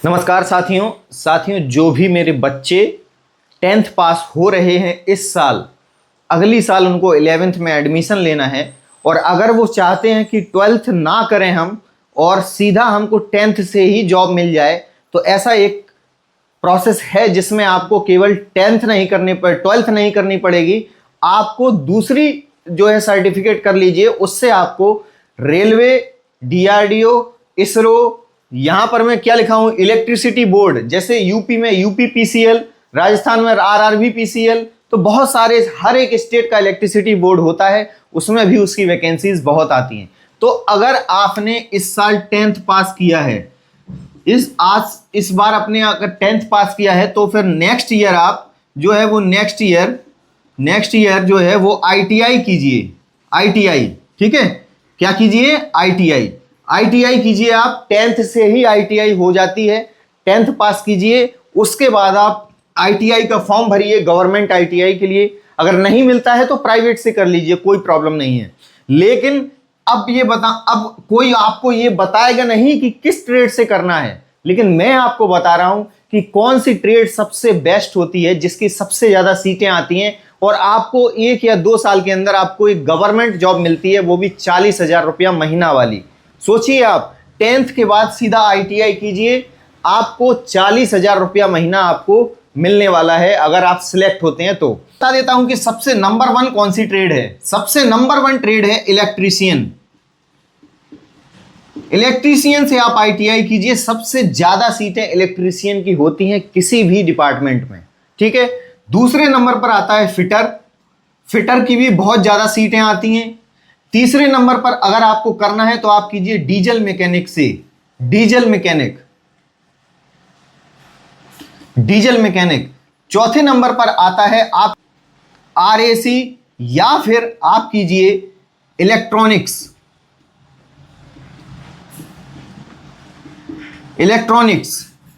नमस्कार साथियों जो भी मेरे बच्चे 10th पास हो रहे हैं इस साल, अगली साल उनको 11th में एडमिशन लेना है और अगर वो चाहते हैं कि 12th ना करें हम और सीधा हमको 10th से ही जॉब मिल जाए, तो ऐसा एक प्रोसेस है जिसमें आपको केवल 12th नहीं करनी पड़ेगी। आपको दूसरी जो है सर्टिफिकेट कर लीजिए, उससे आपको रेलवे, डीआरडीओ, इसरो, यहां पर मैं क्या लिखा हूं, इलेक्ट्रिसिटी बोर्ड, जैसे यूपी में यूपीपीसीएल, राजस्थान में आरआरबीपीसीएल, तो बहुत सारे हर एक स्टेट का इलेक्ट्रिसिटी बोर्ड होता है, उसमें भी उसकी वैकेंसीज बहुत आती हैं। तो अगर आपने इस साल 10th पास किया है, इस बार अपने अगर 10th पास किया है, तो फिर नेक्स्ट ईयर आप जो है वो नेक्स्ट ईयर जो है वो आईटीआई कीजिए। आईटीआई, ठीक है, क्या कीजिए, आईटीआई कीजिए। आप 10th से ही आईटीआई हो जाती है, 10th पास कीजिए, उसके बाद आप आईटीआई का फॉर्म भरिए गवर्नमेंट आईटीआई के लिए। अगर नहीं मिलता है तो प्राइवेट से कर लीजिए, कोई प्रॉब्लम नहीं है। लेकिन अब कोई आपको ये बताएगा नहीं कि किस ट्रेड से करना है, लेकिन मैं आपको बता रहा हूं कि कौन सी ट्रेड सबसे बेस्ट होती है, जिसकी सबसे ज्यादा सीटें आती हैं और आपको 1 या 2 साल के अंदर आपको एक गवर्नमेंट जॉब मिलती है, वो भी 40,000 रुपया महीना वाली। सोचिए, आप 10th के बाद सीधा आईटीआई कीजिए, आपको 40,000 रुपया महीना आपको मिलने वाला है अगर आप सिलेक्ट होते हैं। तो बता देता हूं कि सबसे नंबर 1 कौन सी ट्रेड है। सबसे नंबर 1 ट्रेड है इलेक्ट्रीशियन। इलेक्ट्रीशियन से आप आईटीआई कीजिए, सबसे ज्यादा सीटें इलेक्ट्रीशियन की होती हैं किसी भी डिपार्टमेंट में, ठीक है। दूसरे नंबर पर आता है फिटर की भी बहुत ज्यादा सीटें आती हैं। तीसरे नंबर पर अगर आपको करना है तो आप कीजिए डीजल मैकेनिक। चौथे नंबर पर आता है आप आरएसी या फिर आप कीजिए इलेक्ट्रॉनिक्स,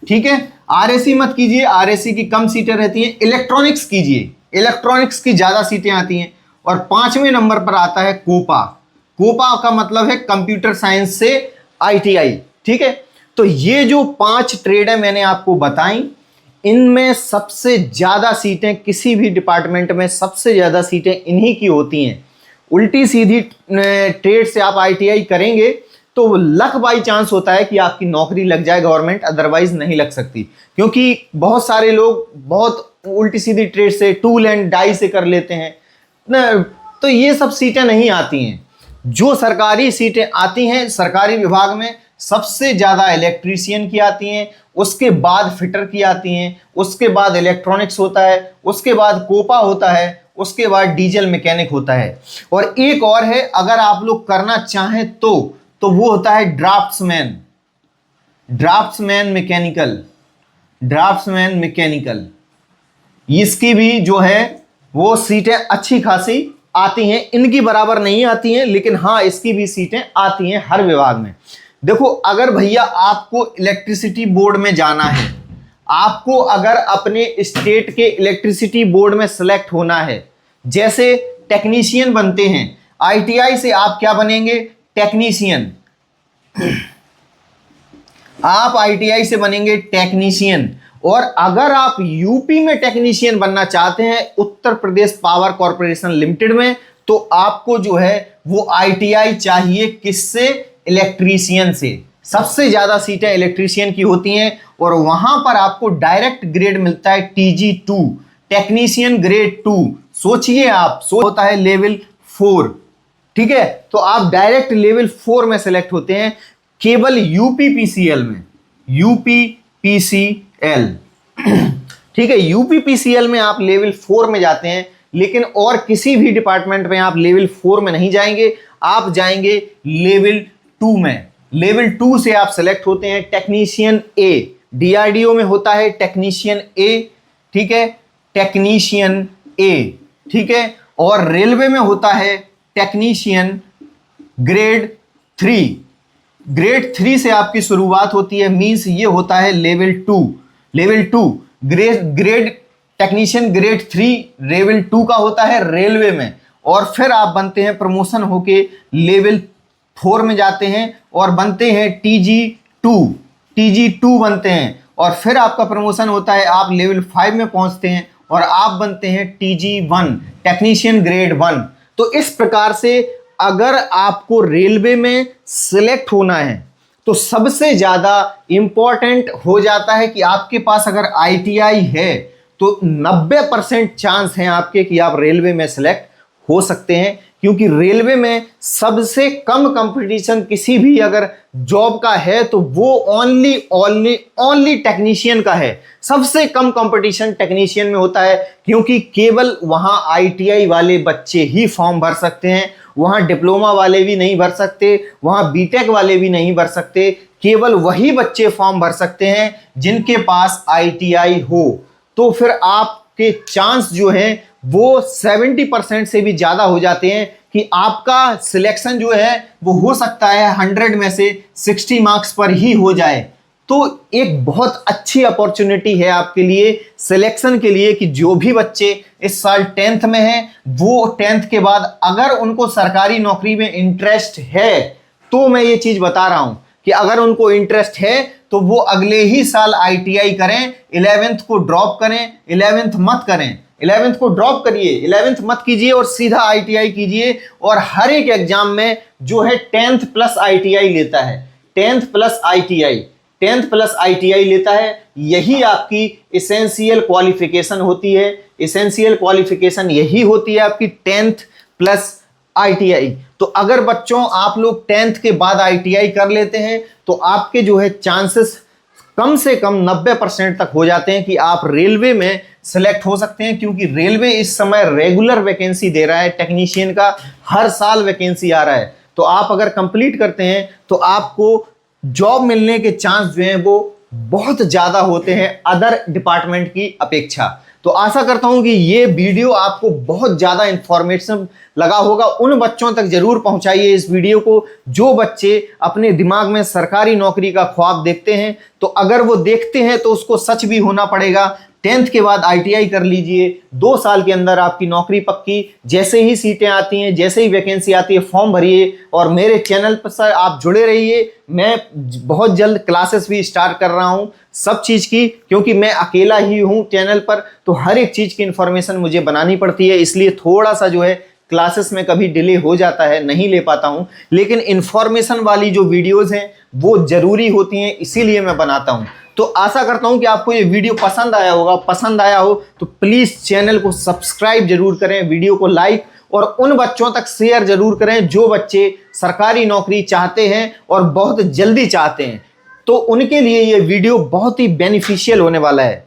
ठीक है। आरएसी मत कीजिए, आरएसी की कम सीटें रहती हैं। इलेक्ट्रॉनिक्स कीजिए, इलेक्ट्रॉनिक्स की ज्यादा सीटें आती हैं। और 5वें नंबर पर आता है कोपा का मतलब है कंप्यूटर साइंस से आईटीआई, ठीक है। तो ये जो 5 ट्रेड है मैंने आपको बताई, इनमें सबसे ज्यादा सीटें किसी भी डिपार्टमेंट में सबसे ज्यादा सीटें इन्हीं की होती हैं। उल्टी सीधी ट्रेड से आप आईटीआई करेंगे तो लक बाई चांस होता है कि आपकी नौकरी लग जाए गवर्नमेंट, अदरवाइज नहीं लग सकती, क्योंकि बहुत सारे लोग बहुत उल्टी सीधी ट्रेड से टूल एंड डाई से कर लेते हैं। तो ये सब सीटें नहीं आती हैं। जो सरकारी सीटें आती हैं सरकारी विभाग में, सबसे ज्यादा इलेक्ट्रीशियन की आती हैं, उसके बाद फिटर की आती हैं, उसके बाद इलेक्ट्रॉनिक्स होता है, उसके बाद कोपा होता है, उसके बाद डीजल मैकेनिक होता है। और एक और है, अगर आप लोग करना चाहें तो वो होता है ड्राफ्ट्समैन मैकेनिकल। इसकी भी जो है वो सीटें अच्छी खासी आती हैं, इनकी बराबर नहीं आती हैं, लेकिन हाँ इसकी भी सीटें आती हैं हर विभाग में। देखो, अगर भैया आपको इलेक्ट्रिसिटी बोर्ड में जाना है, आपको अगर अपने स्टेट के इलेक्ट्रिसिटी बोर्ड में सेलेक्ट होना है, जैसे टेक्नीशियन बनते हैं, आईटीआई से आप क्या बनेंगे, टेक्नीशियन। आप आईटीआई से बनेंगे टेक्नीशियन। और अगर आप यूपी में टेक्नीशियन बनना चाहते हैं, Uttar Pradesh power corporation limited में, तो आपको जो है वो आईटीआई चाहिए, किससे, इलेक्ट्रीशियन से। सबसे ज्यादा सीटें इलेक्ट्रीशियन की होती हैं और वहां पर आपको डायरेक्ट ग्रेड मिलता है TG2, टेक्नीशियन ग्रेड 2। सोचिए आप, होता है लेवल 4, ठीक है। तो आप डायरेक्ट लेवल 4 में सेलेक्ट होते हैं केवल यूपीपीसीएल में, ठीक है। यूपीपीसीएल में आप लेवल 4 में जाते हैं, लेकिन और किसी भी डिपार्टमेंट में आप लेवल 4 में नहीं जाएंगे, आप जाएंगे लेवल 2 में। लेवल 2 से आप सेलेक्ट होते हैं टेक्नीशियन ए। डीआरडीओ में होता है टेक्नीशियन ए, ठीक है, टेक्नीशियन ए, ठीक है। और रेलवे में होता है टेक्नीशियन ग्रेड 3। ग्रेड 3 से आपकी शुरुआत होती है, मींस ये होता है level 2। Grade technician grade 3 level 2 का होता है रेलवे में, और फिर आप बनते हैं, प्रमोशन होके लेवल 4 में जाते हैं और बनते हैं TG2, TG2 बनते हैं और फिर आपका प्रमोशन होता है, आप लेवल 5 में पहुंचते हैं और आप बनते हैं TG1 टेक्नीशियन ग्रेड 1। तो इस प्रकार से अगर आपको रेलवे में सिलेक्ट होना है तो सबसे ज़्यादा इम्पॉर्टेंट हो जाता है कि आपके पास अगर ITI है तो 90% चांस हैं आपके कि आप रेलवे में सिलेक्ट हो सकते हैं, क्योंकि रेलवे में सबसे कम कंपटीशन किसी भी अगर जॉब का है तो वो ओनली टेक्नीशियन का है। सबसे कम कंपटीशन टेक्नीशियन में होता है, क्योंकि केवल वहां ITI वाले बच्चे ही फॉर्म भर सकते हैं, वहां डिप्लोमा वाले भी नहीं भर सकते, वहां बीटेक वाले भी नहीं भर सकते, केवल वही बच्चे फॉर्म भर सकते हैं जिनके पास ITI हो। तो फिर आपके चांस जो हैं वो 70% से भी ज़्यादा हो जाते हैं कि आपका सिलेक्शन जो है वो हो सकता है 100 में से 60 मार्क्स पर ही हो जाए। तो एक बहुत अच्छी अपॉर्चुनिटी है आपके लिए सिलेक्शन के लिए कि जो भी बच्चे इस साल 10th में हैं वो 10th के बाद अगर उनको सरकारी नौकरी में इंटरेस्ट है, तो मैं ये चीज़ बता रहा हूँ कि अगर उनको इंटरेस्ट है तो वो अगले ही साल ITI करें, 11th को ड्रॉप करें, 11th मत करें, 11th को ड्रॉप करिए, 11th मत कीजिए और सीधा ITI कीजिए। और हर एक एग्जाम में जो है 10th प्लस ITI लेता है, 10th प्लस ITI लेता है, यही आपकी इसेंशियल क्वालिफिकेशन होती है। इसेंशियल क्वालिफिकेशन यही होती है आपकी 10th प्लस ITI। तो अगर बच्चों आप लोग 10th के बाद ITI कर लेते हैं तो आपके जो है चांसेस कम से कम 90% तक हो जाते हैं कि आप रेलवे में सिलेक्ट हो सकते हैं, क्योंकि रेलवे इस समय रेगुलर वैकेंसी दे रहा है टेक्नीशियन का, हर साल वैकेंसी आ रहा है। तो आप अगर कंप्लीट करते हैं तो आपको जॉब मिलने के चांस जो हैं वो बहुत ज़्यादा होते हैं अदर डिपार्टमेंट की अपेक्षा। तो आशा करता हूं कि ये वीडियो आपको बहुत ज़्यादा इंफॉर्मेशन लगा होगा। उन बच्चों तक जरूर पहुंचाइए इस वीडियो को जो बच्चे अपने दिमाग में सरकारी नौकरी का ख्वाब देखते हैं। तो अगर वो देखते हैं तो उसको सच भी होना पड़ेगा। 10th के बाद ITI कर लीजिए, 2 साल के अंदर आपकी नौकरी पक्की। जैसे ही सीटें आती हैं, जैसे ही वैकेंसी आती है, फॉर्म भरिए और मेरे चैनल पर सर आप जुड़े रहिए। मैं बहुत जल्द क्लासेस भी स्टार्ट कर रहा हूं सब चीज़ की, क्योंकि मैं अकेला ही हूं चैनल पर, तो हर एक चीज़ की इन्फॉर्मेशन मुझे बनानी पड़ती है, इसलिए थोड़ा सा जो है क्लासेस में कभी डिले हो जाता है, नहीं ले पाता हूं। लेकिन इन्फॉर्मेशन वाली जो वीडियोस हैं वो ज़रूरी होती हैं, इसीलिए मैं बनाता हूं। तो आशा करता हूं कि आपको ये वीडियो पसंद आया होगा। पसंद आया हो तो प्लीज़ चैनल को सब्सक्राइब जरूर करें, वीडियो को लाइक और उन बच्चों तक शेयर जरूर करें जो बच्चे सरकारी नौकरी चाहते हैं और बहुत जल्दी चाहते हैं। तो उनके लिए ये वीडियो बहुत ही बेनिफिशियल होने वाला है।